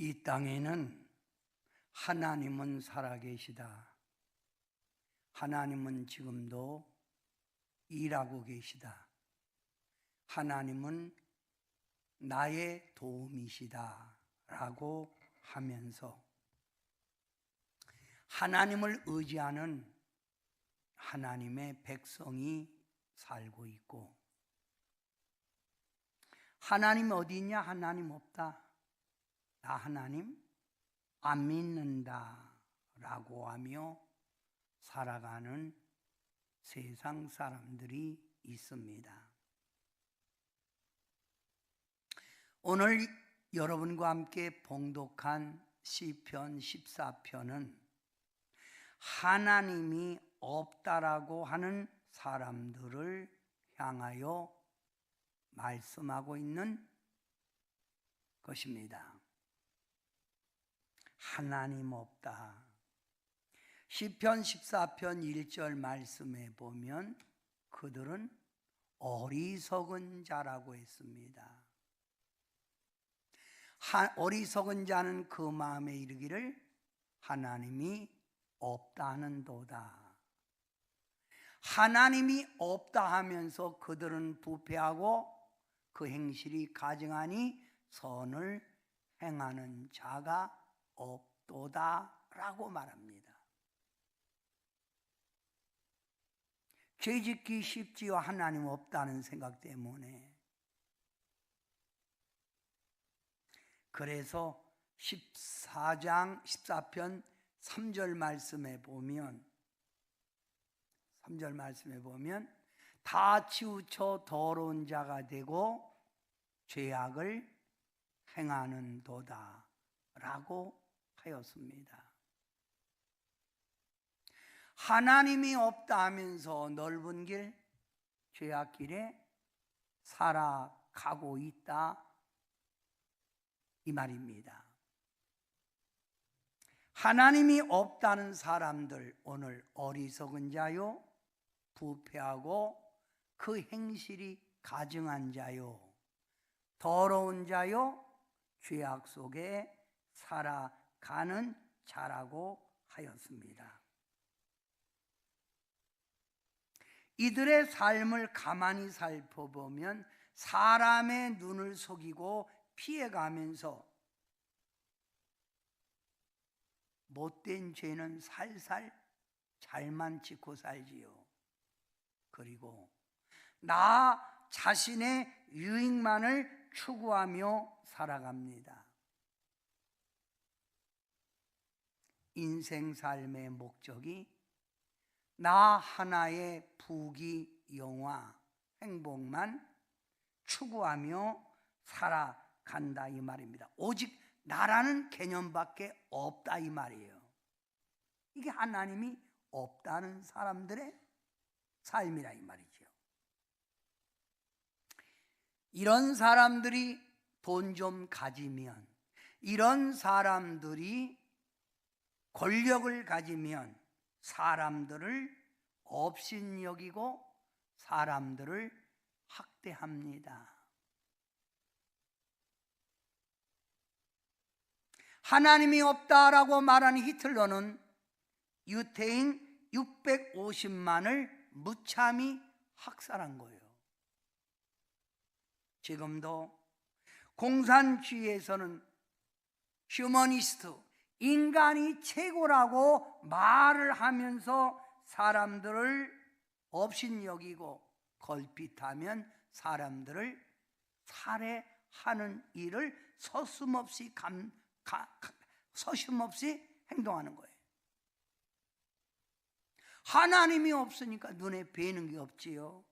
이 땅에는 하나님은 살아계시다. 하나님은 지금도 일하고 계시다. 하나님은 나의 도움이시다 라고 하면서 하나님을 의지하는 하나님의 백성이 살고 있고, 하나님 어디 있냐? 하나님 없다. 나 하나님 안 믿는다 라고 하며 살아가는 세상 사람들이 있습니다. 오늘 여러분과 함께 봉독한 시편 14편은 하나님이 없다라고 하는 사람들을 향하여 말씀하고 있는 것입니다. 하나님 없다. 시편 14편 1절 말씀에 보면 그들은 어리석은 자라고 했습니다. 어리석은 자는 그 마음에 이르기를 하나님이 없다는도다. 하나님이 없다 하면서 그들은 부패하고 그 행실이 가증하니 선을 행하는 자가 없도다 라고 말합니다. 죄짓기 쉽지요. 하나님 없다는 생각 때문에. 그래서 14편 3절 말씀에 보면 다 치우쳐 더러운 자가 되고 죄악을 행하는 도다 라고 하였습니다. 하나님이 없다 하면서 넓은 길, 죄악길에 살아가고 있다 이 말입니다. 하나님이 없다는 사람들, 오늘 어리석은 자요, 부패하고 그 행실이 가증한 자요, 더러운 자요, 죄악 속에 살아가는 자라고 하였습니다. 이들의 삶을 가만히 살펴보면 사람의 눈을 속이고 피해가면서 못된 죄는 살살 잘만 짓고 살지요. 그리고 나 자신의 유익만을 추구하며 살아갑니다. 인생 삶의 목적이 나 하나의 부귀, 영화, 행복만 추구하며 살아간다 이 말입니다. 오직 나라는 개념밖에 없다 이 말이에요. 이게 하나님이 없다는 사람들의 삶이라 이 말이죠. 이런 사람들이 돈 좀 가지면, 이런 사람들이 권력을 가지면 사람들을 업신여기고 사람들을 학대합니다. 하나님이 없다라고 말하는 히틀러는 유태인 650만을 무참히 학살한 거예요. 지금도 공산주의에서는 휴머니스트, 인간이 최고라고 말을 하면서 사람들을 업신여기고 걸핏하면 사람들을 살해하는 일을 서슴없이 행동하는 거예요. 하나님이 없으니까 눈에 뵈는 게 없지요.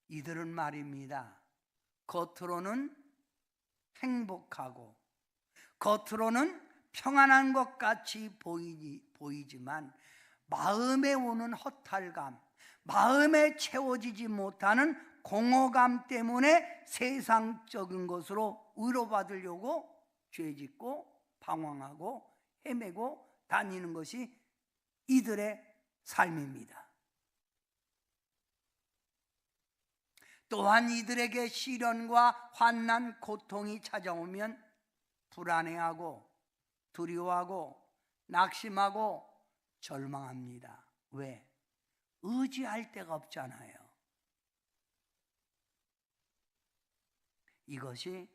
이들은 말입니다. 겉으로는 행복하고 겉으로는 평안한 것 같이 보이지만 마음에 오는 허탈감, 마음에 채워지지 못하는 공허감 때문에 세상적인 것으로 위로받으려고 죄짓고 방황하고 헤매고 다니는 것이 이들의 삶입니다. 또한 이들에게 시련과 환난, 고통이 찾아오면 불안해하고 두려워하고 낙심하고 절망합니다. 왜? 의지할 데가 없잖아요. 이것이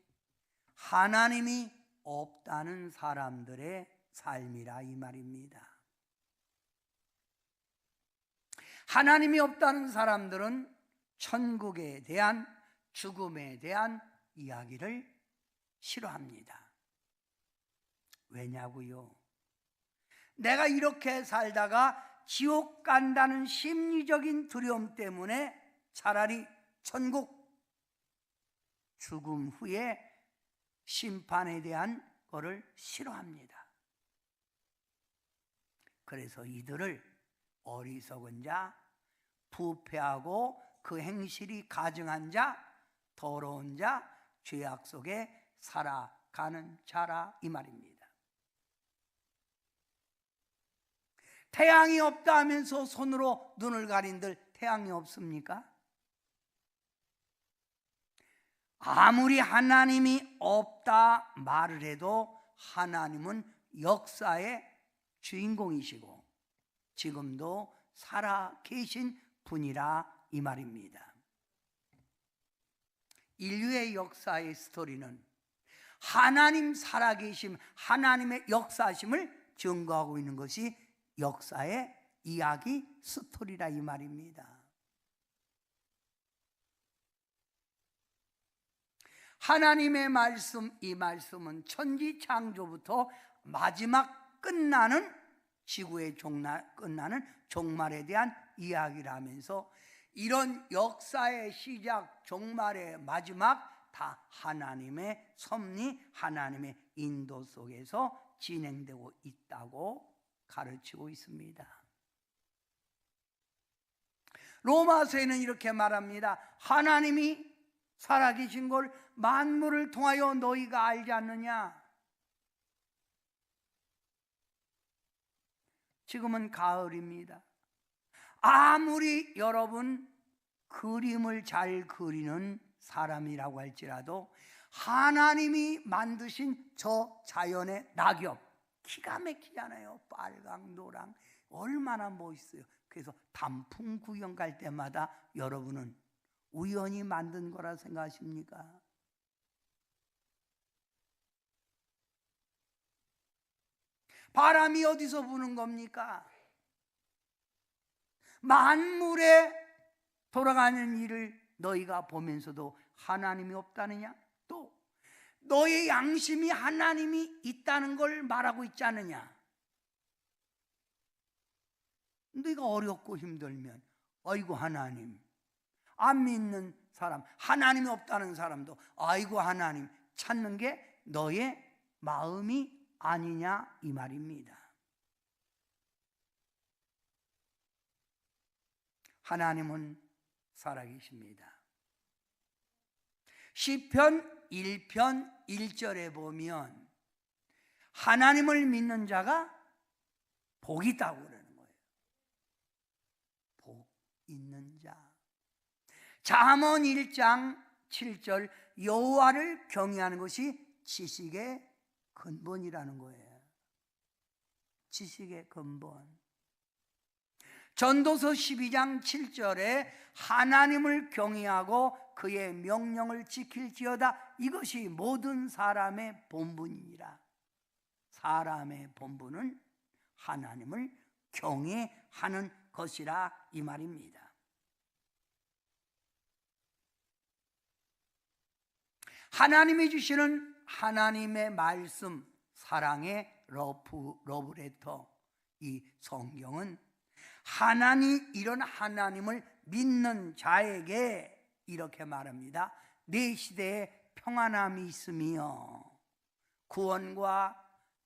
하나님이 없다는 사람들의 삶이라 이 말입니다. 하나님이 없다는 사람들은 천국에 대한, 죽음에 대한 이야기를 싫어합니다. 왜냐고요? 내가 이렇게 살다가 지옥 간다는 심리적인 두려움 때문에 차라리 천국, 죽음 후에 심판에 대한 것을 싫어합니다. 그래서 이들을 어리석은 자, 부패하고 그 행실이 가증한 자, 더러운 자, 죄악 속에 살아가는 자라 이 말입니다. 태양이 없다 하면서 손으로 눈을 가린들 태양이 없습니까? 아무리 하나님이 없다 말을 해도 하나님은 역사의 주인공이시고 지금도 살아 계신 분이라 이 말입니다. 인류의 역사의 스토리는 하나님 살아계심, 하나님의 역사심을 증거하고 있는 것이 역사의 이야기 스토리라 이 말입니다. 하나님의 말씀, 이 말씀은 천지 창조부터 마지막 끝나는 지구의 끝나는 종말에 대한 이야기라면서 이런 역사의 시작, 종말의 마지막 다 하나님의 섭리, 하나님의 인도 속에서 진행되고 있다고 가르치고 있습니다. 로마서에는 이렇게 말합니다. 하나님이 살아계신 걸 만물을 통하여 너희가 알지 않느냐? 지금은 가을입니다. 아무리 여러분 그림을 잘 그리는 사람이라고 할지라도 하나님이 만드신 저 자연의 낙엽 기가 막히잖아요. 빨강, 노랑 얼마나 멋있어요. 그래서 단풍 구경 갈 때마다 여러분은 우연히 만든 거라 생각하십니까? 바람이 어디서 부는 겁니까? 만물에 돌아가는 일을 너희가 보면서도 하나님이 없다느냐? 또 너의 양심이 하나님이 있다는 걸 말하고 있지 않느냐? 너희가 어렵고 힘들면 아이고 하나님, 안 믿는 사람, 하나님이 없다는 사람도 아이고 하나님 찾는 게 너의 마음이 아니냐 이 말입니다. 하나님은 살아계십니다. 시편 1편 1절에 보면 하나님을 믿는 자가 복이 있다고 그러는 거예요. 복 있는 자. 잠언 1장 7절 여호와를 경외하는 것이 지식의 근본이라는 거예요. 지식의 근본. 전도서 12장 7절에 하나님을 경외하고 그의 명령을 지킬지어다. 이것이 모든 사람의 본분이니라. 사람의 본분은 하나님을 경외하는 것이라 이 말입니다. 하나님이 주시는 하나님의 말씀, 사랑의 러브레터, 이 성경은 이런 하나님을 믿는 자에게 이렇게 말합니다. 내 시대에 평안함이 있으며 구원과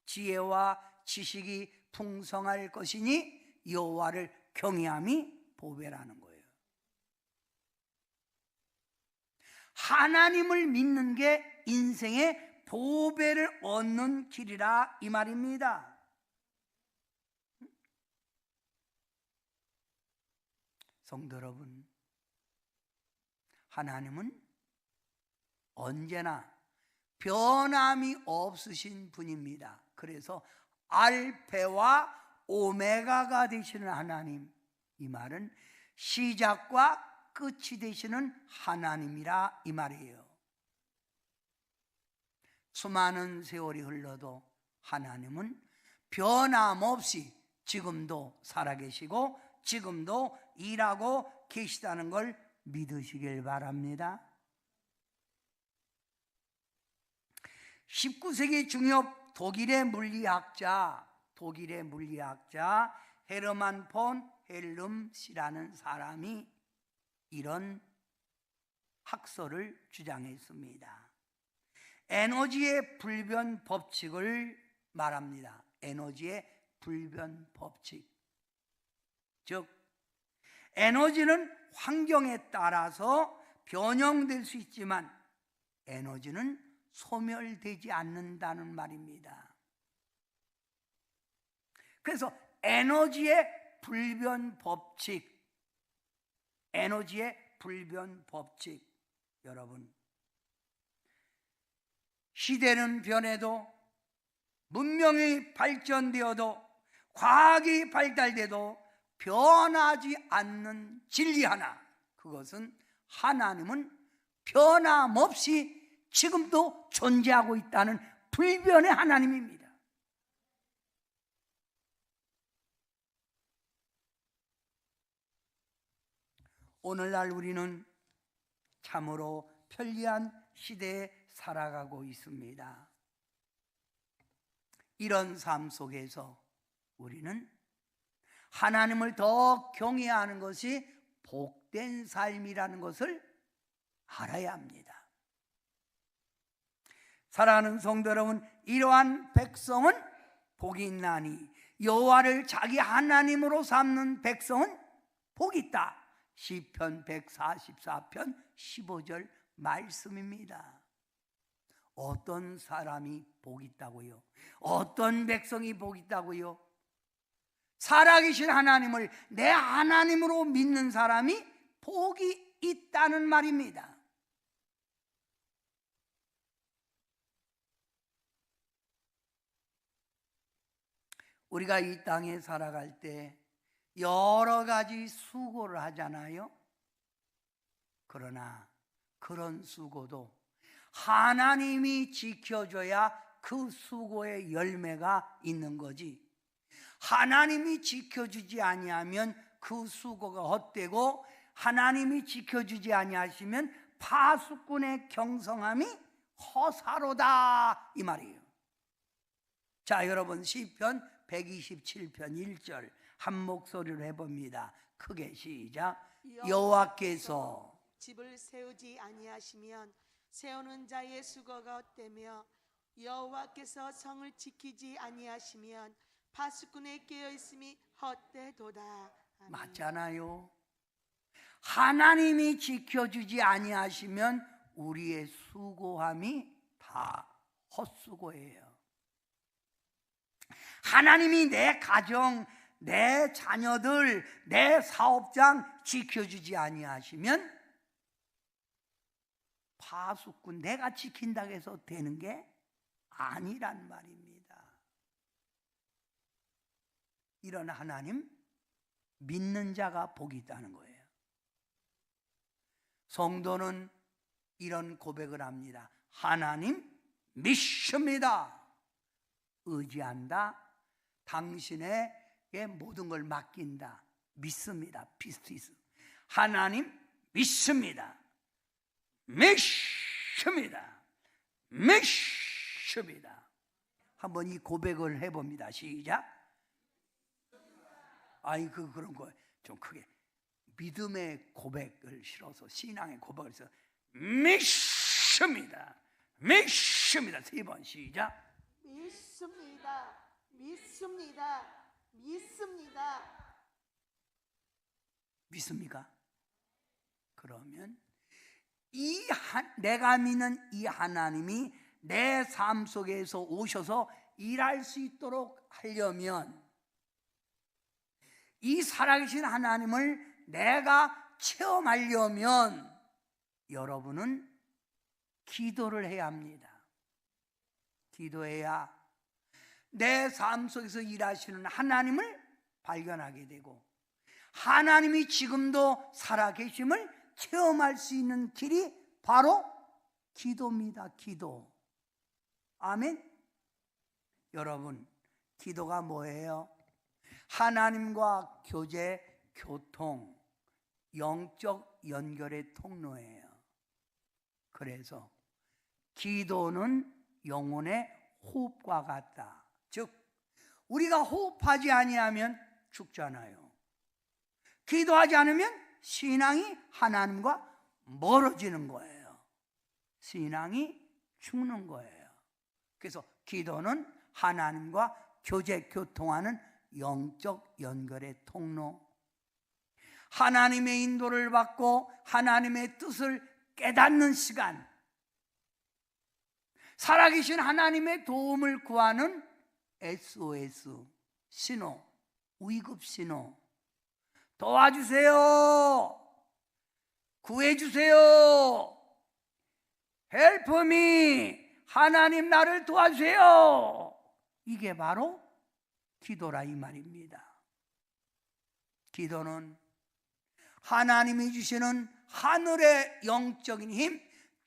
지혜와 지식이 풍성할 것이니 여호와를 경외함이 보배라는 거예요. 하나님을 믿는 게 인생의 보배를 얻는 길이라 이 말입니다. 성도 여러분, 하나님은 언제나 변함이 없으신 분입니다. 그래서 알페와 오메가가 되시는 하나님, 이 말은 시작과 끝이 되시는 하나님이라 이 말이에요. 수많은 세월이 흘러도 하나님은 변함없이 지금도 살아계시고 지금도 일하고 계시다는 걸 믿으시길 바랍니다. 19세기 중엽 독일의 물리학자 헤르만 폰 헬름시라는 사람이 이런 학설을 주장했습니다. 에너지의 불변 법칙을 말합니다. 에너지의 불변 법칙. 즉, 에너지는 환경에 따라서 변형될 수 있지만 에너지는 소멸되지 않는다는 말입니다. 그래서 에너지의 불변 법칙, 여러분, 시대는 변해도 문명이 발전되어도 과학이 발달돼도 변하지 않는 진리 하나, 그것은 하나님은 변함없이 지금도 존재하고 있다는 불변의 하나님입니다. 오늘날 우리는 참으로 편리한 시대에 살아가고 있습니다. 이런 삶 속에서 우리는 하나님을 더 경외하는 것이 복된 삶이라는 것을 알아야 합니다. 사랑하는 성도 여러분, 이러한 백성은 복이 있나니 여호와를 자기 하나님으로 삼는 백성은 복이 있다. 시편 144편 15절 말씀입니다. 어떤 사람이 복이 있다고요? 어떤 백성이 복이 있다고요? 살아계신 하나님을 내 하나님으로 믿는 사람이 복이 있다는 말입니다. 우리가 이 땅에 살아갈 때 여러 가지 수고를 하잖아요. 그러나 그런 수고도 하나님이 지켜줘야 그 수고의 열매가 있는 거지, 하나님이 지켜주지 아니하면 그 수고가 헛되고 하나님이 지켜주지 아니하시면 파수꾼의 경성함이 허사로다, 이 말이에요. 자, 여러분, 시편 127편 1절 한 목소리로 해봅니다. 크게 시작. 여호와께서 집을 세우지 아니하시면 세우는 자의 수고가 헛되며 여호와께서 성을 지키지 아니하시면 파수꾼의 깨어있음이 헛되도다. 아멘. 맞잖아요. 하나님이 지켜주지 아니하시면 우리의 수고함이 다 헛수고예요. 하나님이 내 가정, 내 자녀들, 내 사업장 지켜주지 아니하시면 파수꾼 내가 지킨다고 해서 되는 게 아니란 말입니다. 이런 하나님 믿는 자가 복이 있다는 거예요. 성도는 이런 고백을 합니다. 하나님 믿습니다. 의지한다. 당신에게 모든 걸 맡긴다. 믿습니다. 피스티스. 하나님 믿습니다. 믿습니다. 믿습니다. 한번 이 고백을 해봅니다. 시작. 아이 그런 거 좀 크게 믿음의 고백을 실어서 신앙의 고백을 해서 믿습니다. 믿습니다. 3번 시작. 믿습니다. 믿습니다. 믿습니다. 믿습니까? 그러면 내가 믿는 이 하나님이 내 삶 속에서 오셔서 일할 수 있도록 하려면 이 살아계신 하나님을 내가 체험하려면 여러분은 기도를 해야 합니다. 기도해야 내 삶 속에서 일하시는 하나님을 발견하게 되고 하나님이 지금도 살아계심을 체험할 수 있는 길이 바로 기도입니다. 기도. 아멘. 여러분, 기도가 뭐예요? 하나님과 교제, 교통, 영적 연결의 통로예요. 그래서 기도는 영혼의 호흡과 같다. 즉 우리가 호흡하지 아니하면 죽잖아요. 기도하지 않으면 신앙이 하나님과 멀어지는 거예요. 신앙이 죽는 거예요. 그래서 기도는 하나님과 교제, 교통하는 영적 연결의 통로, 하나님의 인도를 받고 하나님의 뜻을 깨닫는 시간, 살아계신 하나님의 도움을 구하는 SOS 신호, 위급 신호, 도와주세요, 구해주세요, Help me, 하나님 나를 도와주세요. 이게 바로 기도라 이 말입니다. 기도는 하나님이 주시는 하늘의 영적인 힘,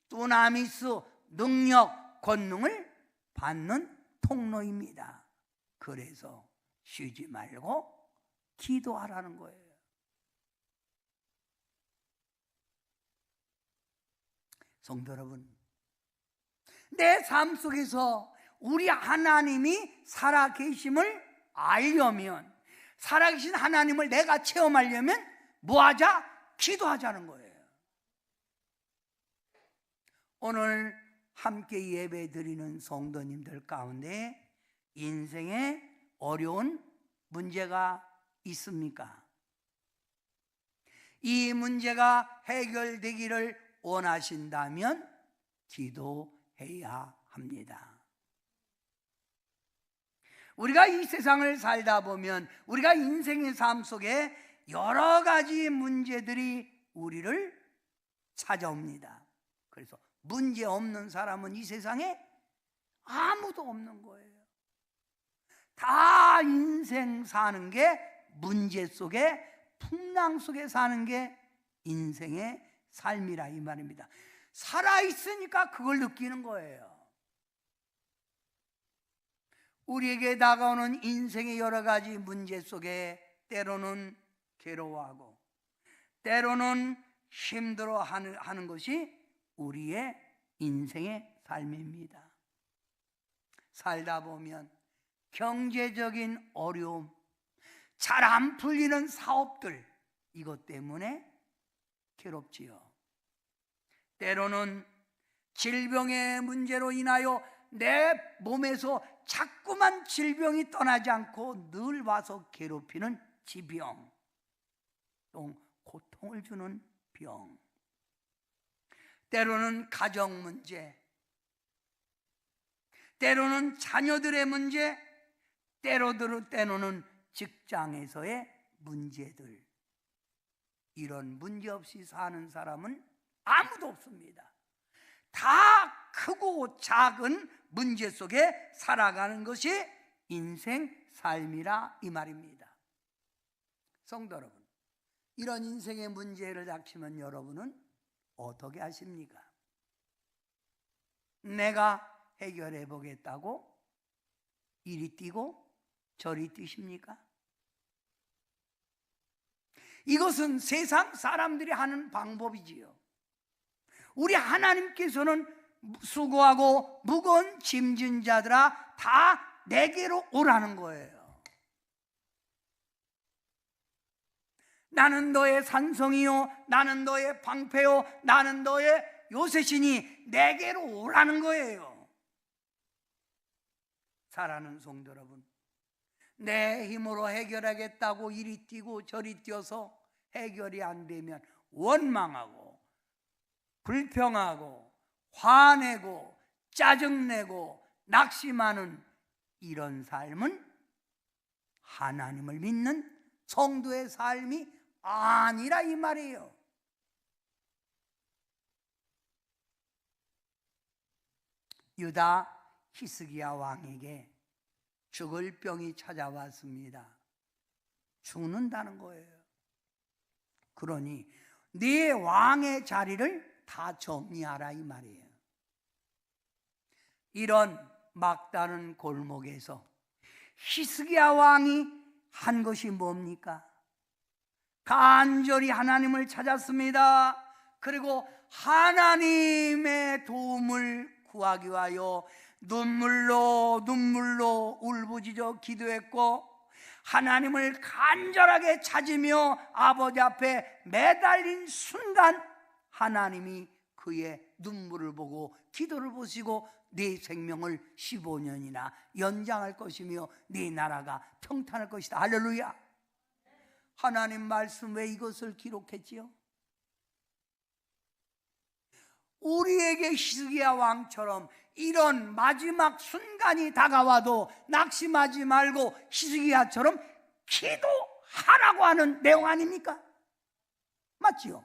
두나미스, 능력, 권능을 받는 통로입니다. 그래서 쉬지 말고 기도하라는 거예요. 성도 여러분, 내 삶 속에서 우리 하나님이 살아계심을 알려면, 살아계신 하나님을 내가 체험하려면 뭐하자? 기도하자는 거예요. 오늘 함께 예배 드리는 성도님들 가운데 인생에 어려운 문제가 있습니까? 이 문제가 해결되기를 원하신다면 기도해야 합니다. 우리가 이 세상을 살다 보면 우리가 인생의 삶 속에 여러 가지 문제들이 우리를 찾아옵니다. 그래서 문제 없는 사람은 이 세상에 아무도 없는 거예요. 다 인생 사는 게 문제 속에, 풍랑 속에 사는 게 인생의 삶이라 이 말입니다. 살아있으니까 그걸 느끼는 거예요. 우리에게 다가오는 인생의 여러 가지 문제 속에 때로는 괴로워하고 때로는 힘들어하는 것이 우리의 인생의 삶입니다. 살다 보면 경제적인 어려움, 잘 안 풀리는 사업들, 이것 때문에 괴롭지요. 때로는 질병의 문제로 인하여 내 몸에서 자꾸만 질병이 떠나지 않고 늘 와서 괴롭히는 지병, 또 고통을 주는 병, 때로는 가정 문제, 때로는 자녀들의 문제, 때로는 직장에서의 문제들. 이런 문제 없이 사는 사람은 아무도 없습니다. 다 크고 작은 문제 속에 살아가는 것이 인생 삶이라 이 말입니다. 성도 여러분, 이런 인생의 문제를 닥치면 여러분은 어떻게 하십니까? 내가 해결해 보겠다고 이리 뛰고 저리 뛰십니까? 이것은 세상 사람들이 하는 방법이지요. 우리 하나님께서는 수고하고 무거운 짐진 자들아 다 내게로 오라는 거예요. 나는 너의 산성이요, 나는 너의 방패요, 나는 너의 요새시니 내게로 오라는 거예요. 사랑하는 성도 여러분, 내 힘으로 해결하겠다고 이리 뛰고 저리 뛰어서 해결이 안 되면 원망하고 불평하고 화내고 짜증내고 낙심하는 이런 삶은 하나님을 믿는 성도의 삶이 아니라 이 말이에요. 유다 히스기야 왕에게 죽을 병이 찾아왔습니다. 죽는다는 거예요. 그러니 네 왕의 자리를 다 정리하라 이 말이에요. 이런 막다른 골목에서 히스기야 왕이 한 것이 뭡니까? 간절히 하나님을 찾았습니다. 그리고 하나님의 도움을 구하기 위하여 눈물로 울부짖어 기도했고, 하나님을 간절하게 찾으며 아버지 앞에 매달린 순간 하나님이 그의 눈물을 보고 기도를 보시고 네 생명을 15년이나 연장할 것이며 네 나라가 평탄할 것이다. 할렐루야. 하나님 말씀 왜 이것을 기록했지요? 우리에게 히스기야 왕처럼 이런 마지막 순간이 다가와도 낙심하지 말고 히스기야처럼 기도하라고 하는 내용 아닙니까? 맞지요?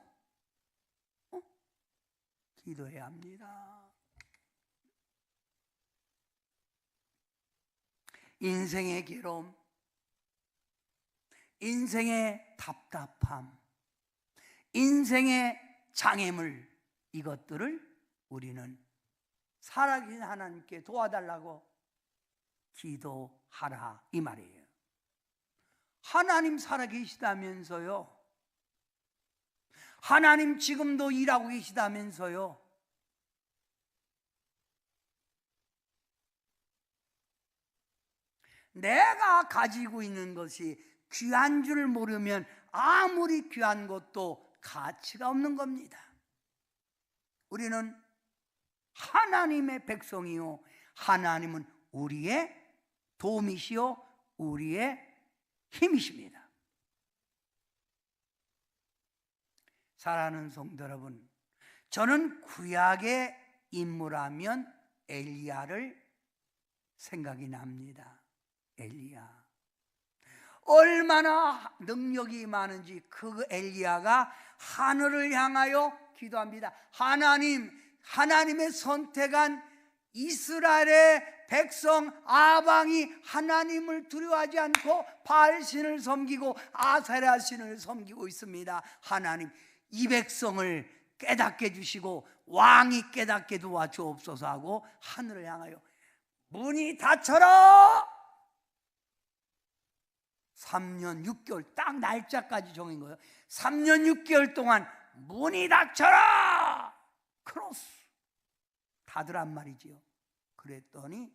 기도해야 합니다. 인생의 괴로움, 인생의 답답함, 인생의 장애물, 이것들을 우리는 살아계신 하나님께 도와달라고 기도하라 이 말이에요. 하나님 살아계시다면서요. 하나님 지금도 일하고 계시다면서요. 내가 가지고 있는 것이 귀한 줄 모르면 아무리 귀한 것도 가치가 없는 겁니다. 우리는 하나님의 백성이요, 하나님은 우리의 도움이시요 우리의 힘이십니다. 사랑하는 성도 여러분, 저는 구약의 인물하면 엘리야를 생각이 납니다. 엘리야, 얼마나 능력이 많은지 그 엘리야가 하늘을 향하여 기도합니다. 하나님의 선택한 이스라엘의 백성 아방이 하나님을 두려워하지 않고 바알신을 섬기고 아세라 신을 섬기고 있습니다. 하나님, 이 백성을 깨닫게 해주시고 왕이 깨닫게 도와주옵소서 하고 하늘을 향하여 문이 닫혀라! 3년 6개월 딱 날짜까지 정한 거예요. 3년 6개월 동안 문이 닫혀라! 크로스 닫으란 말이지요. 그랬더니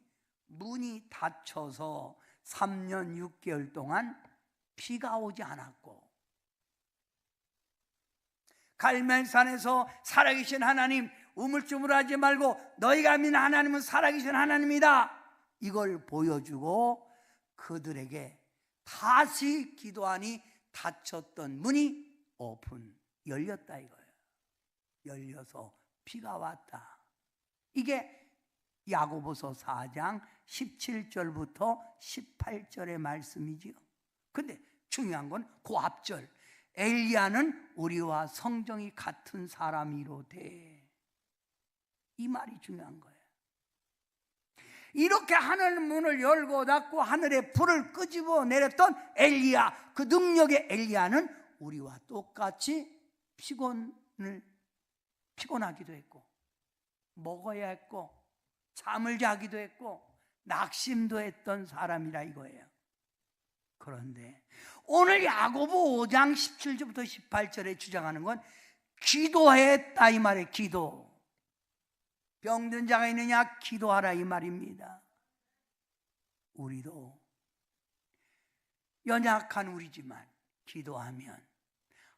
문이 닫혀서 3년 6개월 동안 비가 오지 않았고, 갈멜산에서 살아계신 하나님, 우물쭈물하지 말고 너희가 믿는 하나님은 살아계신 하나님이다, 이걸 보여주고 그들에게 다시 기도하니 닫혔던 문이 열렸다 이거예요. 열려서 비가 왔다. 이게 야고보서 4장 17절부터 18절의 말씀이지요. 근데 중요한 건 그 앞절, 엘리야는 우리와 성정이 같은 사람이로되, 이 말이 중요한 거예요. 이렇게 하늘 문을 열고 닫고 하늘에 불을 끄집어 내렸던 엘리야, 그 능력의 엘리야는 우리와 똑같이 피곤하기도 했고, 먹어야 했고, 잠을 자기도 했고, 낙심도 했던 사람이라 이거예요. 그런데 오늘 야고보 5장 17절부터 18절에 주장하는 건 기도했다 이 말이에요. 기도. 병든 자가 있느냐? 기도하라 이 말입니다. 우리도 연약한 우리지만 기도하면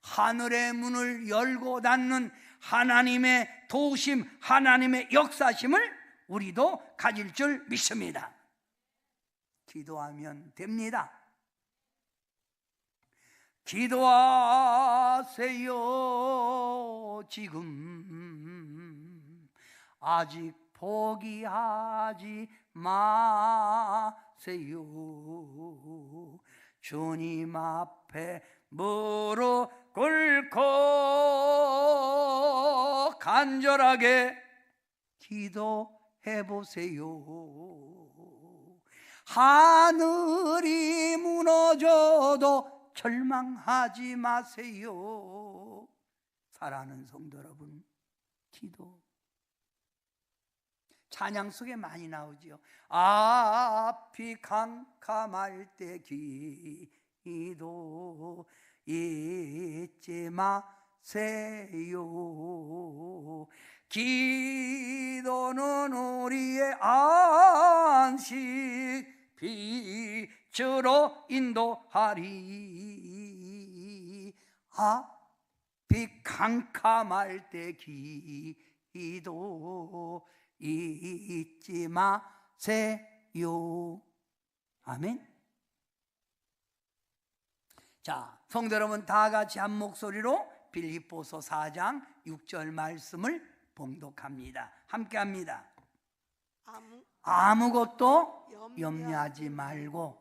하늘의 문을 열고 닫는 하나님의 도우심, 하나님의 역사심을 우리도 가질 줄 믿습니다. 기도하면 됩니다. 기도하세요. 지금 아직 포기하지 마세요. 주님 앞에 무릎 꿇고 간절하게 기도해보세요. 해보세요. 하늘이 무너져도 절망하지 마세요. 사랑하는 성도 여러분, 기도 찬양 속에 많이 나오지요. 앞이 캄캄할 때 기도 잊지 마세요. 기도는 우리의 안식 빛으로 인도하리. 앞이 캄캄할 때 기도 잊지 마세요. 아멘. 자, 성도 여러분, 다 같이 한 목소리로 빌립보서 4장 6절 말씀을 봉독합니다. 함께 합니다. 아무것도 염려하지 말고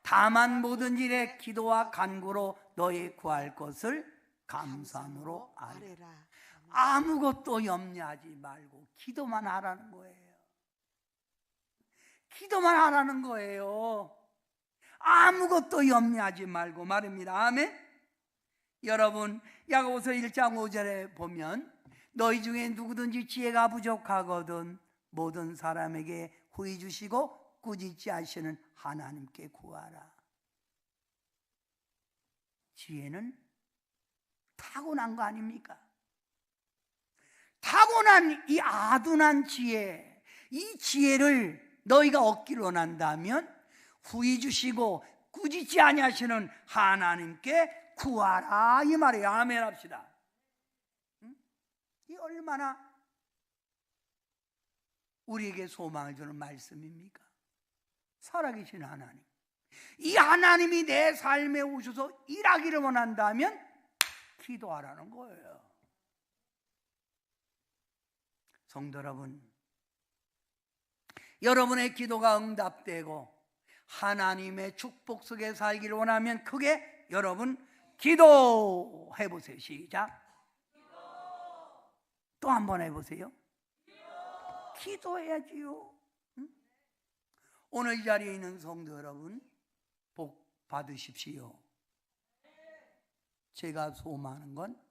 다만 모든 일에 기도와 간구로 너희 구할 것을 감사함으로 아뢰라. 아무것도 염려하지 말고 기도만 하라는 거예요. 기도만 하라는 거예요. 아무것도 염려하지 말고 말입니다. 아멘. 여러분, 야고보서 1장 5절에 보면 너희 중에 누구든지 지혜가 부족하거든 모든 사람에게 후히 주시고 꾸짖지 하시는 하나님께 구하라. 지혜는 타고난 거 아닙니까? 타고난 이 아둔한 지혜, 이 지혜를 너희가 얻기를 원한다면 후히 주시고 꾸짖지 아니하시는 하나님께 구하라, 이 말이에요. 아멘 합시다. 이 얼마나 우리에게 소망을 주는 말씀입니까? 살아계신 하나님, 이 하나님이 내 삶에 오셔서 일하기를 원한다면 기도하라는 거예요. 성도 여러분, 여러분의 기도가 응답되고 하나님의 축복 속에 살기를 원하면 크게 여러분 기도해 보세요. 시작. 또 한 번 해보세요. 기도해야지요. 응? 오늘 이 자리에 있는 성도 여러분, 복 받으십시오. 제가 소망하는 건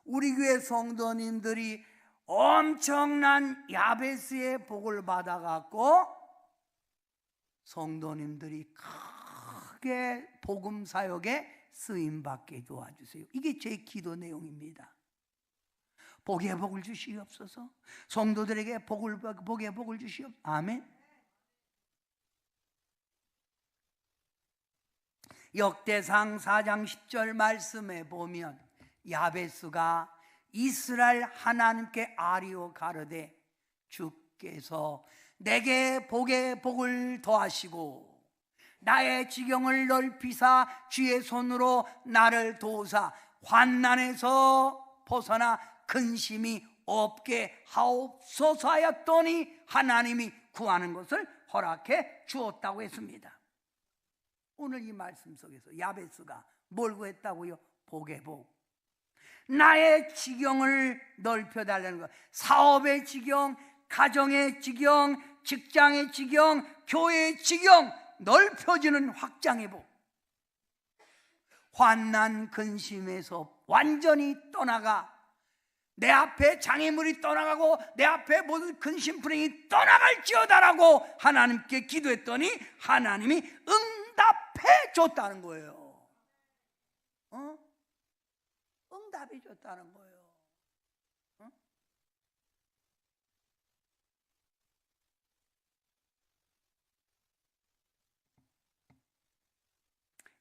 우리 교회 성도님들이 엄청난 야베스의 복을 받아갖고 성도님들이 크게 복음 사역에 쓰임받게 도와주세요. 이게 제 기도 내용입니다. 복의 복을 주시옵소서. 성도들에게 복의 복을 주시옵소서. 아멘. 역대상 4장 10절 말씀에 보면 야베스가 이스라엘 하나님께 아뢰어 가로되 주께서 내게 복의 복을 더하시고 나의 지경을 넓히사 주의 손으로 나를 도우사 환난에서 벗어나 근심이 없게 하옵소서 하였더니 하나님이 구하는 것을 허락해 주었다고 했습니다. 오늘 이 말씀 속에서 야베스가 뭘 구했다고요? 복의 복. 나의 지경을 넓혀달라는 것. 사업의 지경, 가정의 지경, 직장의 지경, 교회의 지경 넓혀지는 확장의 복. 환난 근심에서 완전히 떠나가 내 앞에 장애물이 떠나가고 내 앞에 모든 근심 불행이 떠나갈지어다라고 하나님께 기도했더니 하나님이 응답해 줬다는 거예요. 응답해 줬다는 거예요.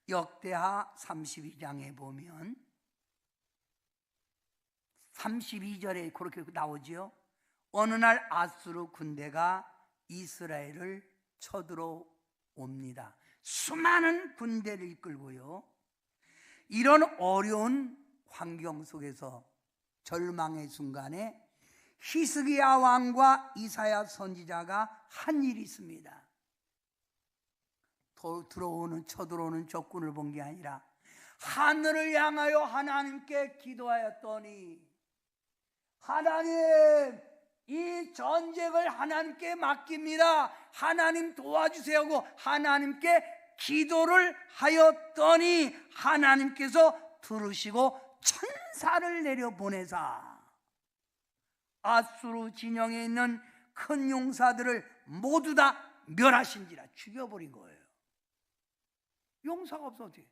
역대하 32장에 보면 32절에 그렇게 나오지요. 어느 날 아수르 군대가 이스라엘을 쳐들어옵니다. 수많은 군대를 이끌고요. 이런 어려운 환경 속에서 절망의 순간에 히스기야 왕과 이사야 선지자가 한 일이 있습니다. 쳐들어오는 적군을 본 게 아니라 하늘을 향하여 하나님께 기도하였더니 하나님, 이 전쟁을 하나님께 맡깁니다. 하나님 도와주세요 하고 하나님께 기도를 하였더니 하나님께서 들으시고 천사를 내려보내사 아수르 진영에 있는 큰 용사들을 모두 다 멸하신지라, 죽여버린 거예요. 용사가 없어 어떻게.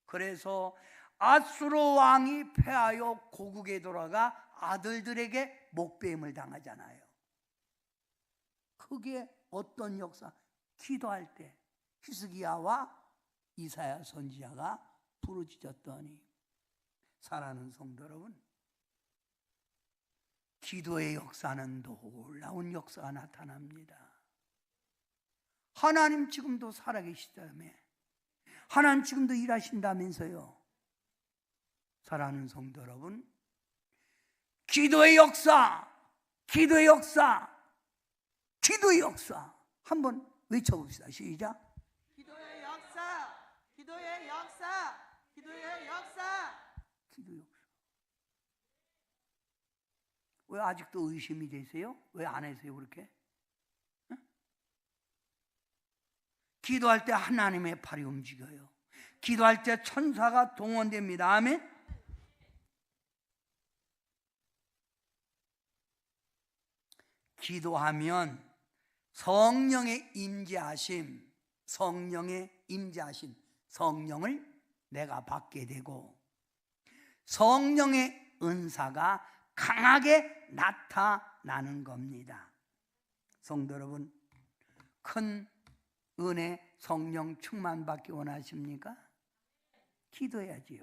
그래서 아수르 왕이 패하여 고국에 돌아가 아들들에게 목배임을 당하잖아요. 그게 어떤 역사? 기도할 때 히스기야와 이사야 선지자가 부르짖었더니, 사랑하는 성도 여러분, 기도의 역사는 놀라운 역사가 나타납니다. 하나님 지금도 살아계시다며, 하나님 지금도 일하신다면서요. 사랑하는 성도 여러분, 기도의 역사, 기도의 역사, 기도의 역사 한번 외쳐봅시다. 시작. 기도의 역사, 기도의 역사, 기도의 역사. 기도의 역사. 왜 아직도 의심이 되세요? 왜 안 하세요 그렇게? 응? 기도할 때 하나님의 팔이 움직여요. 기도할 때 천사가 동원됩니다. 아멘. 기도하면 성령의 임재하심, 성령의 임재하심, 성령을 내가 받게 되고 성령의 은사가 강하게 나타나는 겁니다. 성도 여러분, 큰 은혜, 성령 충만 받기 원하십니까? 기도해야지요.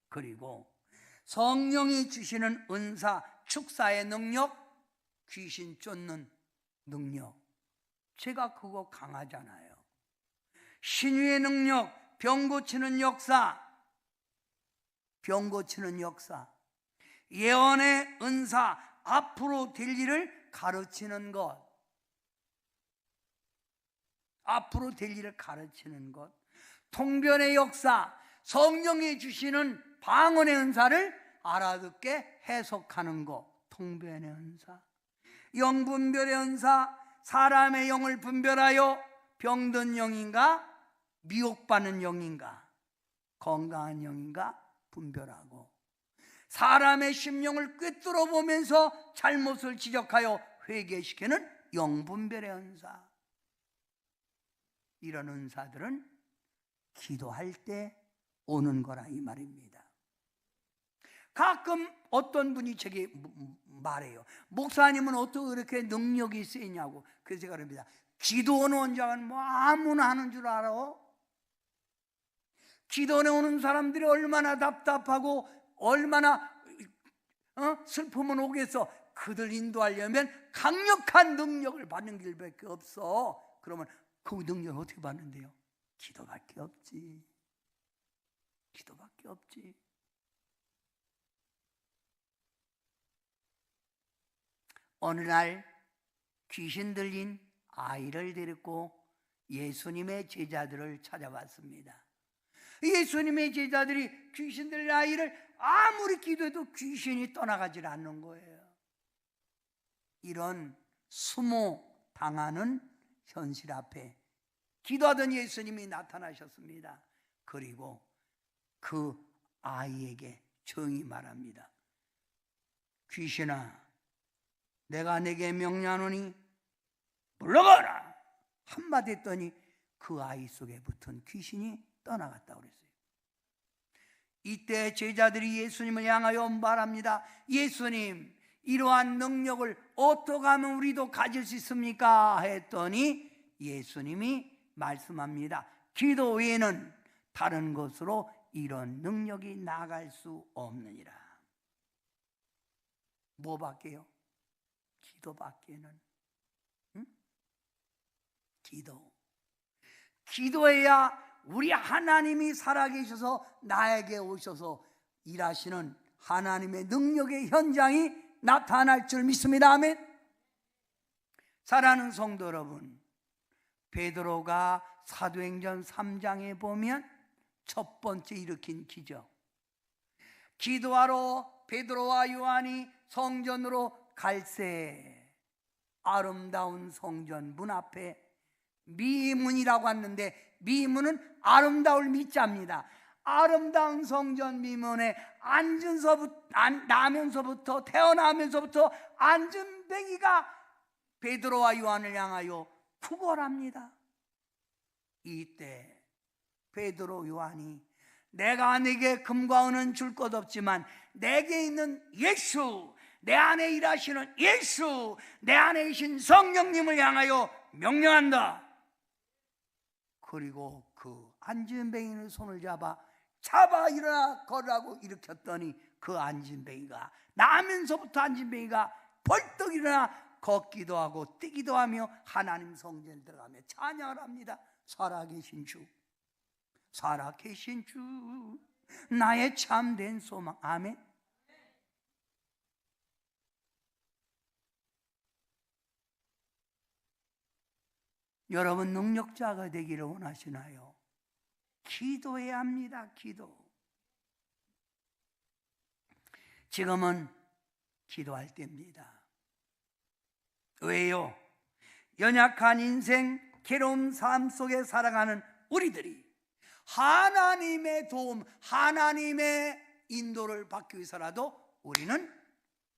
그리고 성령이 주시는 은사, 축사의 능력, 귀신 쫓는 능력, 제가 그거 강하잖아요. 신유의 능력, 병 고치는 역사, 병 고치는 역사, 예언의 은사, 앞으로 될 일을 가르치는 것, 앞으로 될 일을 가르치는 것, 통변의 역사, 성령이 주시는 방언의 은사를 알아듣게 해석하는 것, 통변의 은사, 영분별의 은사, 사람의 영을 분별하여 병든 영인가 미혹받는 영인가 건강한 영인가 분별하고, 사람의 심령을 꿰뚫어 보면서 잘못을 지적하여 회개시키는 영분별의 은사. 이런 은사들은 기도할 때 오는 거라 이 말입니다. 가끔 어떤 분이 제게 말해요. 목사님은 어떻게 그렇게 능력이 세냐고. 그래서 제가 그럽니다. 기도원 원장은 뭐 아무나 하는 줄 알아? 기도원에 오는 사람들이 얼마나 답답하고 얼마나 슬픔은 오겠어. 그들 인도하려면 강력한 능력을 받는 길밖에 없어. 그러면 그 능력을 어떻게 받는데요? 기도밖에 없지. 기도밖에 없지. 어느 날 귀신 들린 아이를 데리고 예수님의 제자들을 찾아왔습니다. 예수님의 제자들이 귀신 들린 아이를 아무리 기도해도 귀신이 떠나가질 않는 거예요. 이런 수모당하는 현실 앞에 기도하던 예수님이 나타나셨습니다. 그리고 그 아이에게 조용히 말합니다. 귀신아, 내가 내게 명령하노니 물러가라! 한마디 했더니 그 아이 속에 붙은 귀신이 떠나갔다고 그랬어요. 이때 제자들이 예수님을 향하여 말합니다. 예수님, 이러한 능력을 어떻게 하면 우리도 가질 수 있습니까? 했더니 예수님이 말씀합니다. 기도 외에는 다른 것으로 이런 능력이 나갈 수 없느니라. 뭐밖에요? 기도밖에는. 응? 기도해야 우리 하나님이 살아계셔서 나에게 오셔서 일하시는 하나님의 능력의 현장이 나타날 줄 믿습니다. 아멘. 사랑하는 성도 여러분, 베드로가 사도행전 3장에 보면 첫 번째 일으킨 기적, 기도하러 베드로와 요한이 성전으로 갈새 아름다운 성전 문 앞에 미문이라고 하는데, 미문은 아름다울 미자입니다. 아름다운 성전 미문에 나면서부터 태어나면서부터 앉은 뱅이가 베드로와 요한을 향하여 구걸합니다. 이때 베드로 요한이 내가 네게 금과 은은 줄 것 없지만 내게 있는 예수, 내 안에 일하시는 예수, 내 안에 계신 성령님을 향하여 명령한다. 그리고 그 앉은 뱅이의 손을 잡아 일어나 걸으라고 일으켰더니 그 앉은 뱅이가, 나면서부터 앉은 뱅이가 벌떡 일어나 걷기도 하고 뛰기도 하며 하나님 성전에 들어가며 찬양을 합니다. 살아계신 주, 살아계신 주, 나의 참된 소망. 아멘. 여러분 능력자가 되기를 원하시나요? 기도해야 합니다. 기도. 지금은 기도할 때입니다. 왜요? 연약한 인생, 괴로운 삶 속에 살아가는 우리들이 하나님의 도움, 하나님의 인도를 받기 위해서라도 우리는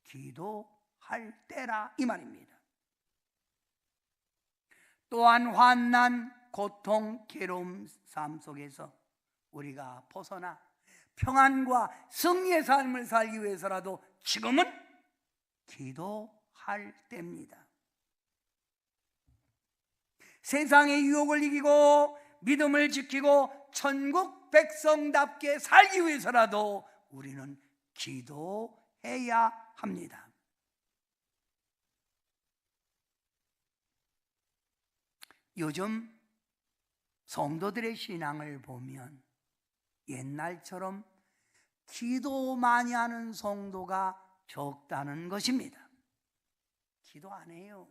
기도할 때라, 이 말입니다. 또한 환난, 고통, 괴로움 삶 속에서 우리가 벗어나 평안과 승리의 삶을 살기 위해서라도 지금은 기도할 때입니다. 세상의 유혹을 이기고 믿음을 지키고 천국 백성답게 살기 위해서라도 우리는 기도해야 합니다. 요즘 성도들의 신앙을 보면 옛날처럼 기도 많이 하는 성도가 적다는 것입니다. 기도 안 해요.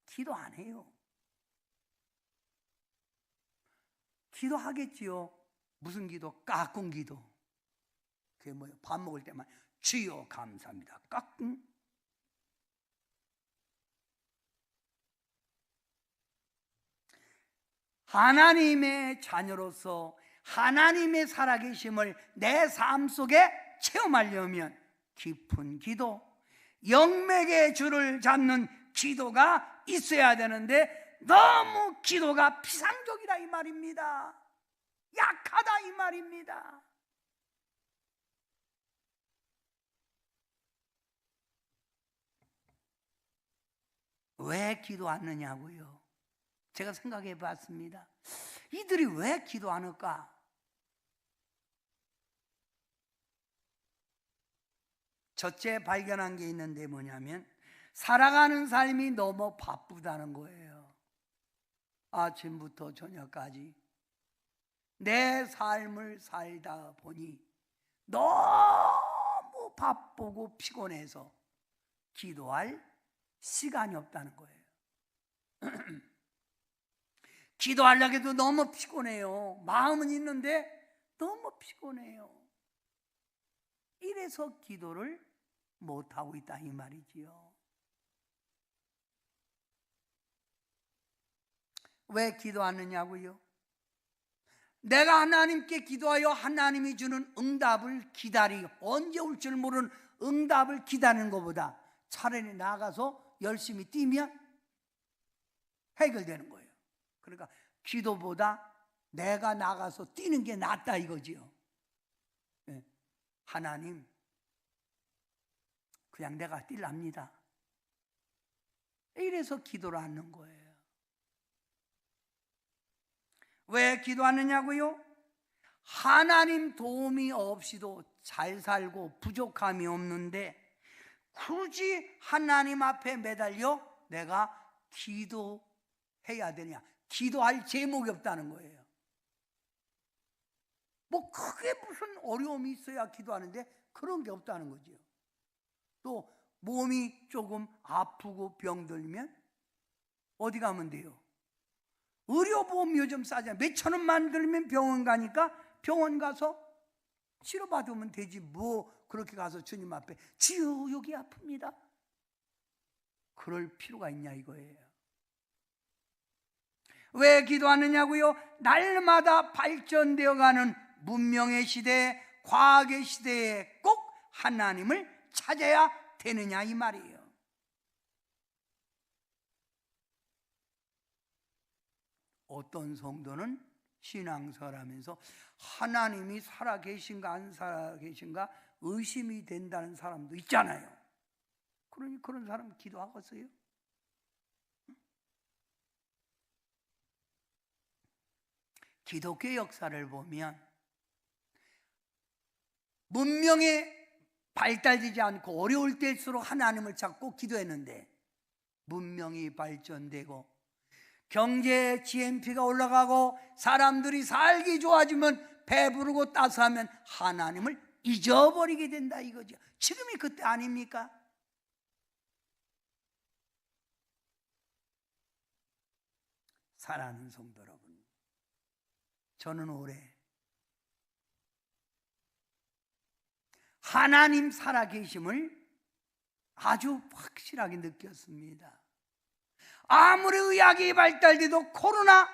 기도 안 해요. 기도하겠지요. 무슨 기도? 까꿍 기도. 그게 뭐예요? 밥 먹을 때만 주여 감사합니다. 까꿍. 하나님의 자녀로서 하나님의 살아계심을 내 삶 속에 체험하려면 깊은 기도, 영맥의 줄을 잡는 기도가 있어야 되는데 너무 기도가 피상적이라 이 말입니다. 약하다 이 말입니다. 왜 기도 안 하느냐고요? 제가 생각해 봤습니다. 이들이 왜 기도 안 할까? 첫째 발견한 게 있는데 뭐냐면 살아가는 삶이 너무 바쁘다는 거예요. 아침부터 저녁까지 내 삶을 살다 보니 너무 바쁘고 피곤해서 기도할 시간이 없다는 거예요. 기도하려고 해도 너무 피곤해요. 마음은 있는데 너무 피곤해요. 이래서 기도를 못하고 있다 이 말이지요. 왜 기도하느냐고요? 내가 하나님께 기도하여 하나님이 주는 응답을 언제 올 줄 모르는 응답을 기다리는 것보다 차라리 나가서 열심히 뛰면 해결되는 거예요. 그러니까 기도보다 내가 나가서 뛰는 게 낫다 이거지요. 네. 하나님, 그냥 내가 뛸랍니다. 이래서 기도를 하는 거예요. 왜 기도하느냐고요? 하나님 도움이 없이도 잘 살고 부족함이 없는데 굳이 하나님 앞에 매달려 내가 기도해야 되냐? 기도할 제목이 없다는 거예요. 뭐 크게 무슨 어려움이 있어야 기도하는데 그런 게 없다는 거죠. 또 몸이 조금 아프고 병들면 어디 가면 돼요? 의료보험 요즘 싸잖아요. 몇천 원만 들면 병원 가니까 병원 가서 치료받으면 되지 뭐 그렇게 가서 주님 앞에 주여 여기 아픕니다 그럴 필요가 있냐 이거예요. 왜 기도하느냐고요? 날마다 발전되어가는 문명의 시대에, 과학의 시대에 꼭 하나님을 찾아야 되느냐 이 말이에요. 어떤 성도는 신앙생활하면서 하나님이 살아계신가 안 살아계신가 의심이 된다는 사람도 있잖아요. 그러니 그런 사람 기도하겠어요? 기독교 역사를 보면 문명이 발달되지 않고 어려울 때일수록 하나님을 찾고 기도했는데 문명이 발전되고 경제 GNP가 올라가고 사람들이 살기 좋아지면 배부르고 따스하면 하나님을 잊어버리게 된다 이거죠. 지금이 그때 아닙니까? 사랑하는 성도 여러분, 저는 올해 하나님 살아계심을 아주 확실하게 느꼈습니다. 아무리 의학이 발달돼도 코로나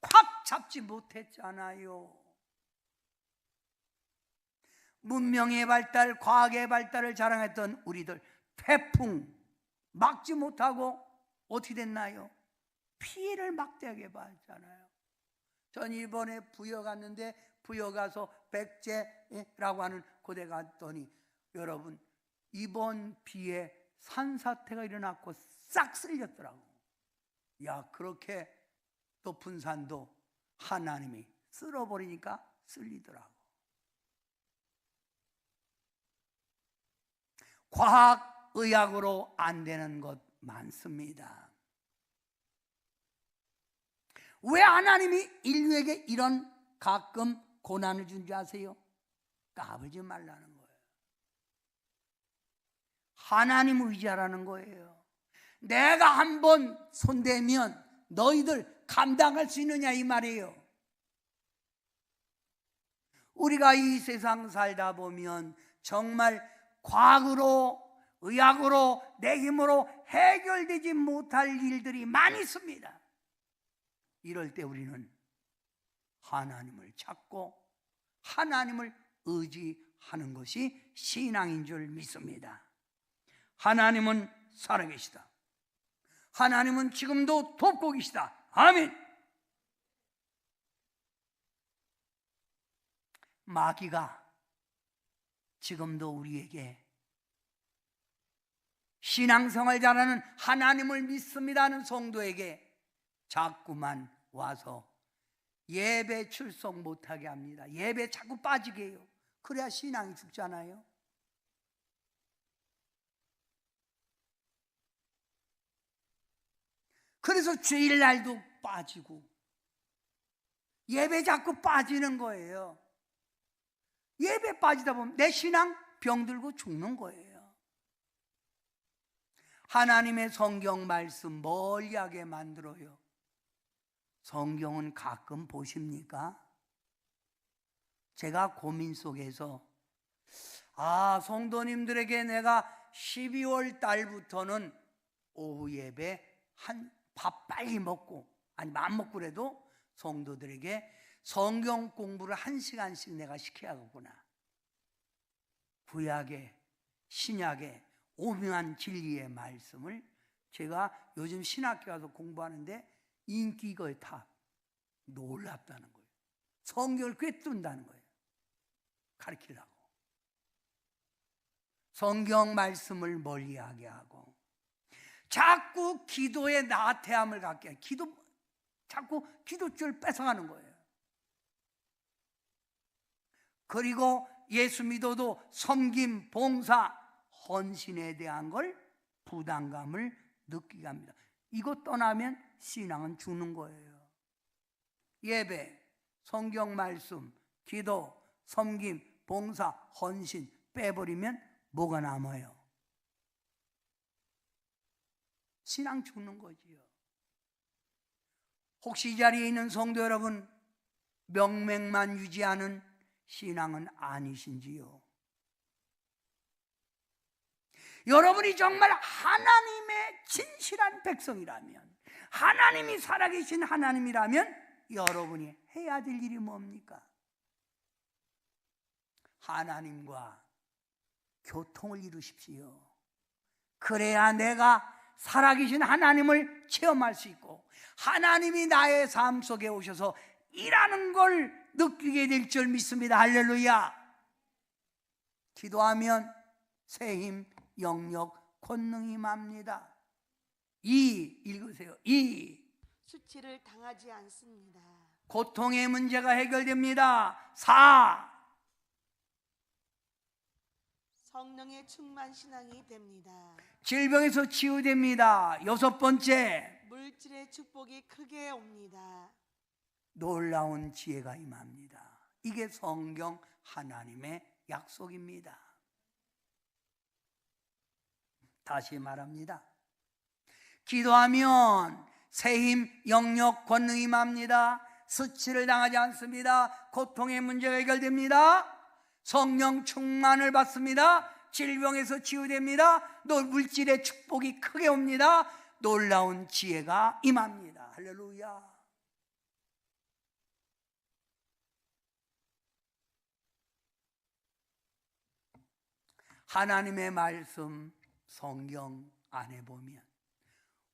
콱 잡지 못했잖아요. 문명의 발달, 과학의 발달을 자랑했던 우리들 태풍 막지 못하고 어떻게 됐나요? 피해를 막대하게 봤잖아요. 전 이번에 부여 갔는데 부여 가서 백제라고 하는 곳에 갔더니 여러분 이번 비에 산사태가 일어났고 싹 쓸렸더라고. 야, 그렇게 높은 산도 하나님이 쓸어버리니까 쓸리더라고. 과학, 의학으로 안 되는 것 많습니다. 왜 하나님이 인류에게 이런 가끔 고난을 준 줄 아세요? 까불지 말라는 거예요. 하나님 의지하라는 거예요. 내가 한번 손대면 너희들 감당할 수 있느냐 이 말이에요. 우리가 이 세상 살다 보면 정말 과학으로 의학으로 내 힘으로 해결되지 못할 일들이 많이 있습니다. 이럴 때 우리는 하나님을 찾고 하나님을 의지하는 것이 신앙인 줄 믿습니다. 하나님은 살아계시다. 하나님은 지금도 돕고 계시다. 아멘. 마귀가 지금도 우리에게 신앙생활 잘하는 하나님을 믿습니다 하는 성도에게 자꾸만 와서 예배 출석 못하게 합니다. 예배 자꾸 빠지게 해요. 그래야 신앙이 죽잖아요. 그래서 주일날도 빠지고 예배 자꾸 빠지는 거예요. 예배 빠지다 보면 내 신앙 병들고 죽는 거예요. 하나님의 성경 말씀 멀리하게 만들어요. 성경은 가끔 보십니까? 제가 고민 속에서 성도님들에게 내가 12월 달부터는 오후 예배 밥 빨리 먹고 아니면 안 먹고 그래도 성도들에게 성경 공부를 1시간씩 내가 시켜야겠구나. 구약의 신약의 오묘한 진리의 말씀을 제가 요즘 신학교 가서 공부하는데 인기가 다 놀랍다는 거예요. 성경을 꿰뚫는다는 거예요. 가르치려고. 성경 말씀을 멀리하게 하고 자꾸 기도의 나태함을 갖게 해요. 자꾸 기도줄 뺏어가는 거예요. 그리고 예수 믿어도 섬김, 봉사, 헌신에 대한 걸 부담감을 느끼게 합니다. 이거 떠나면 신앙은 죽는 거예요. 예배, 성경 말씀, 기도, 섬김, 봉사, 헌신 빼버리면 뭐가 남아요? 신앙 죽는 거지요. 혹시 이 자리에 있는 성도 여러분, 명맥만 유지하는 신앙은 아니신지요? 여러분이 정말 하나님의 진실한 백성이라면, 하나님이 살아계신 하나님이라면 여러분이 해야 될 일이 뭡니까? 하나님과 교통을 이루십시오. 그래야 내가 살아계신 하나님을 체험할 수 있고 하나님이 나의 삶 속에 오셔서 일하는 걸 느끼게 될 줄 믿습니다. 할렐루야. 기도하면 새 힘, 영력, 권능이 맙니다. 2 읽으세요. 2 수치를 당하지 않습니다. 고통의 문제가 해결됩니다. 4 성령의 충만 신앙이 됩니다. 질병에서 치유됩니다. 6번째 물질의 축복이 크게 옵니다. 놀라운 지혜가 임합니다. 이게 성경 하나님의 약속입니다. 다시 말합니다. 기도하면 새 힘, 영력, 권능이 임합니다. 수치를 당하지 않습니다. 고통의 문제가 해결됩니다. 성령 충만을 받습니다. 질병에서 치유됩니다. 물질의 축복이 크게 옵니다. 놀라운 지혜가 임합니다. 할렐루야. 하나님의 말씀 성경 안에 보면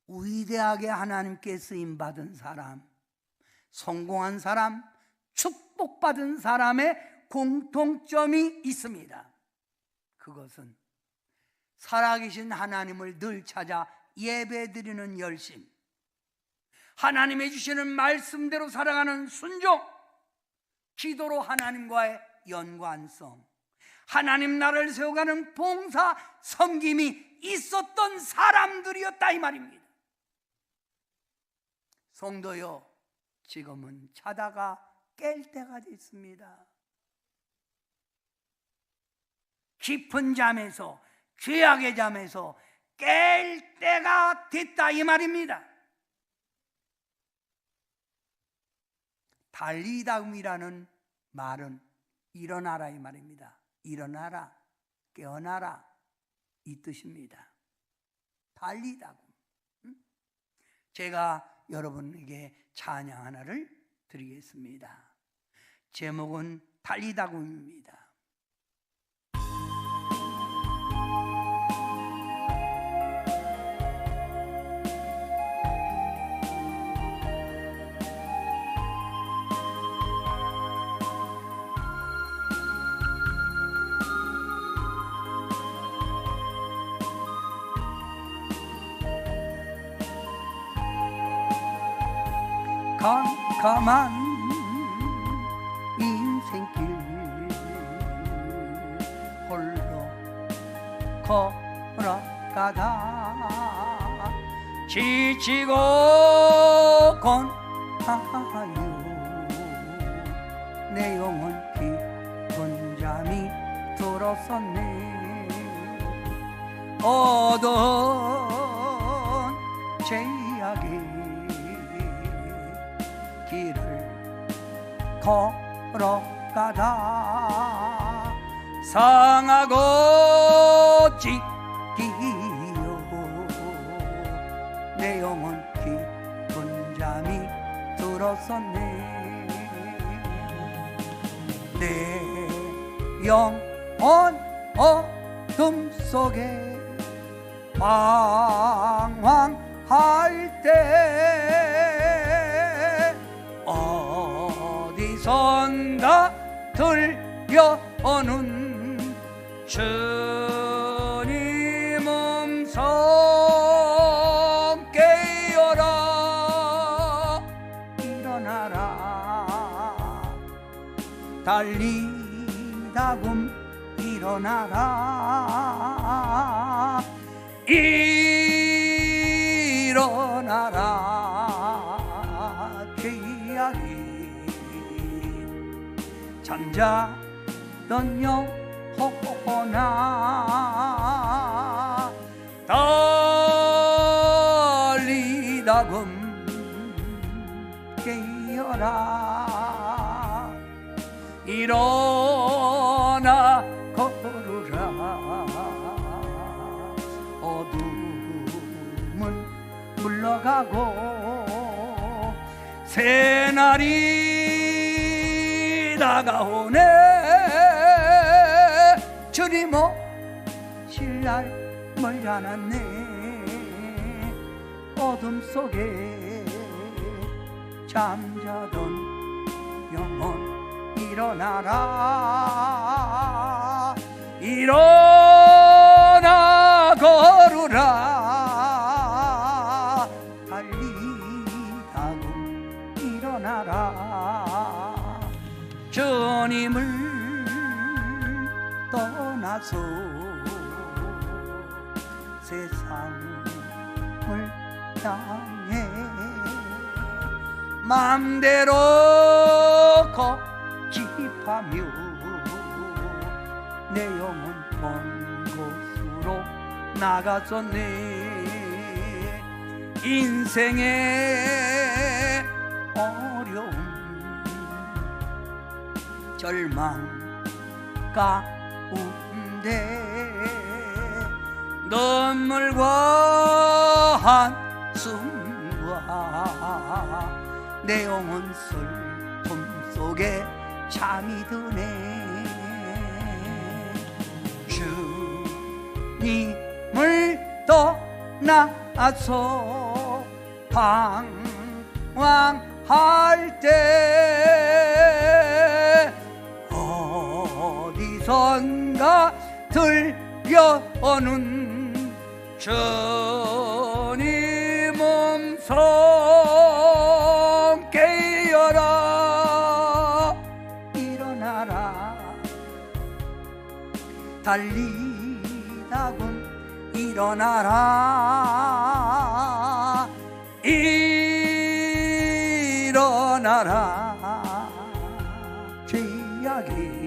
위대하게 하나님께 쓰임받은 사람, 성공한 사람, 축복받은 사람의 공통점이 있습니다. 그것은 살아계신 하나님을 늘 찾아 예배드리는 열심, 하나님의 주시는 말씀대로 살아가는 순종, 기도로 하나님과의 연관성, 하나님 나라를 세워가는 봉사, 섬김이 있었던 사람들이었다 이 말입니다. 성도요, 지금은 자다가 깰 때가 됐습니다. 깊은 잠에서, 죄악의 잠에서 깰 때가 됐다 이 말입니다. 달리다움이라는 말은 일어나라 이 말입니다. 일어나라, 깨어나라 이 뜻입니다. 달리다움. 제가 여러분에게 찬양 하나를 드리겠습니다. 제목은 달리다움입니다. 캄캄한 인생길 홀로 걸어가다 지치고 권하여 내 영혼 깊은 잠이 들었었네. 어두운 죄악의 길을 걸어가다 상하고 찢기요 내 영혼 깊은 잠이 들었었네. 내 영혼 어둠 속에 방황할 때 어디선가 들려오는 주님 음성 깨어라 일어나라 달리다금 일어나라 일어나라 죄악이 잠자던 영혼아 달리다금 깨어라 일어나 걸으라. 어둠은 물러가고 새날이 다가오네. 주님 오실 날 멀지 않았네. 어둠 속에 잠자던 영혼 일어나라. 일어나 걸으라. 달리다군 일어나라. 주님을 떠나서 세상을 향해 맘대로 고집하며 내 영혼 먼 곳으로 나갔었네. 인생의 어려움 절망 가운데 눈물과 한숨과 내 영혼 슬픔 속에 잠이 드네. 주님을 떠나서 방황할 때 어디선가 들려오는 주님 음성 깨어라. 일어나라. 달리다군 일어나라. 일어나라. 죄악이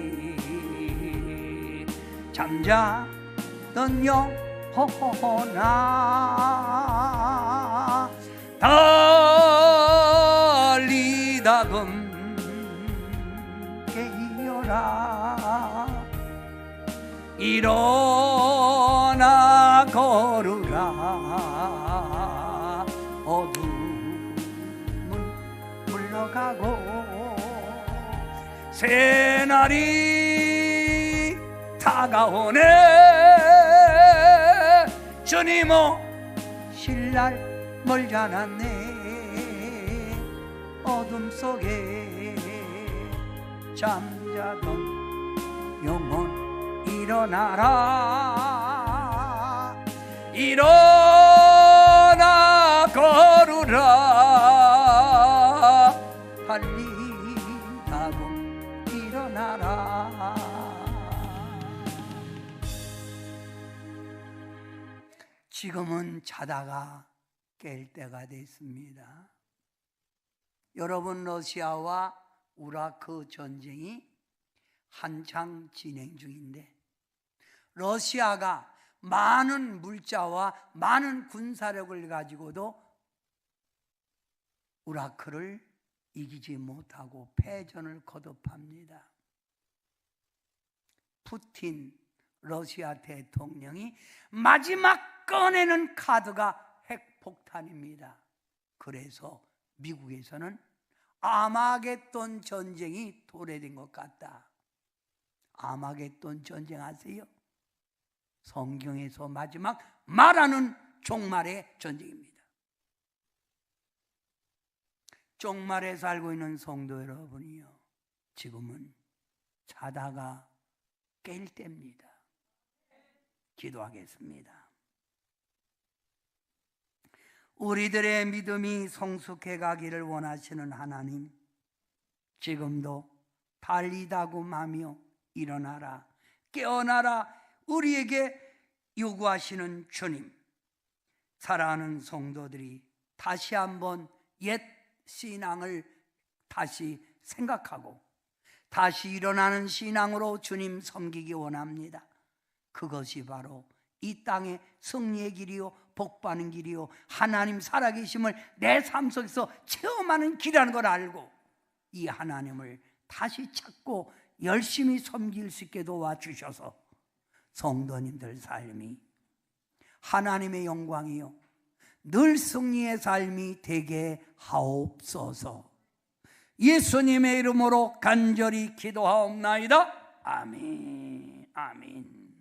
잠자던 영혼아 달리다금 깨어라. 일어나 걸으라. 어둠은 물러가고 새날이 다가오네. 주님 오실 날 멀지 않았네. 어둠 속에 잠자던 영혼 일어나라. 일어나 걸으라. 달리다고 일어나라. 지금은 자다가 깰 때가 됐습니다. 여러분, 러시아와 우라크 전쟁이 한창 진행 중인데 러시아가 많은 물자와 많은 군사력을 가지고도 우라크를 이기지 못하고 패전을 거듭합니다. 푸틴 러시아 대통령이 마지막 꺼내는 카드가 핵폭탄입니다. 그래서 미국에서는 아마겟돈 전쟁이 도래된 것 같다. 아마겟돈 전쟁 아세요? 성경에서 마지막 말하는 종말의 전쟁입니다. 종말에 살고 있는 성도 여러분이요, 지금은 자다가 깰 때입니다. 기도하겠습니다. 우리들의 믿음이 성숙해 가기를 원하시는 하나님, 지금도 달리다굼하며 일어나라, 깨어나라 우리에게 요구하시는 주님, 사랑하는 성도들이 다시 한번 옛 신앙을 다시 생각하고 다시 일어나는 신앙으로 주님 섬기기 원합니다. 그것이 바로 이 땅의 승리의 길이요, 복받는 길이요, 하나님 살아계심을 내 삶 속에서 체험하는 길이라는 걸 알고 이 하나님을 다시 찾고 열심히 섬길 수 있게 도와주셔서 성도님들 삶이 하나님의 영광이요 늘 승리의 삶이 되게 하옵소서. 예수님의 이름으로 간절히 기도하옵나이다. 아멘. 아멘.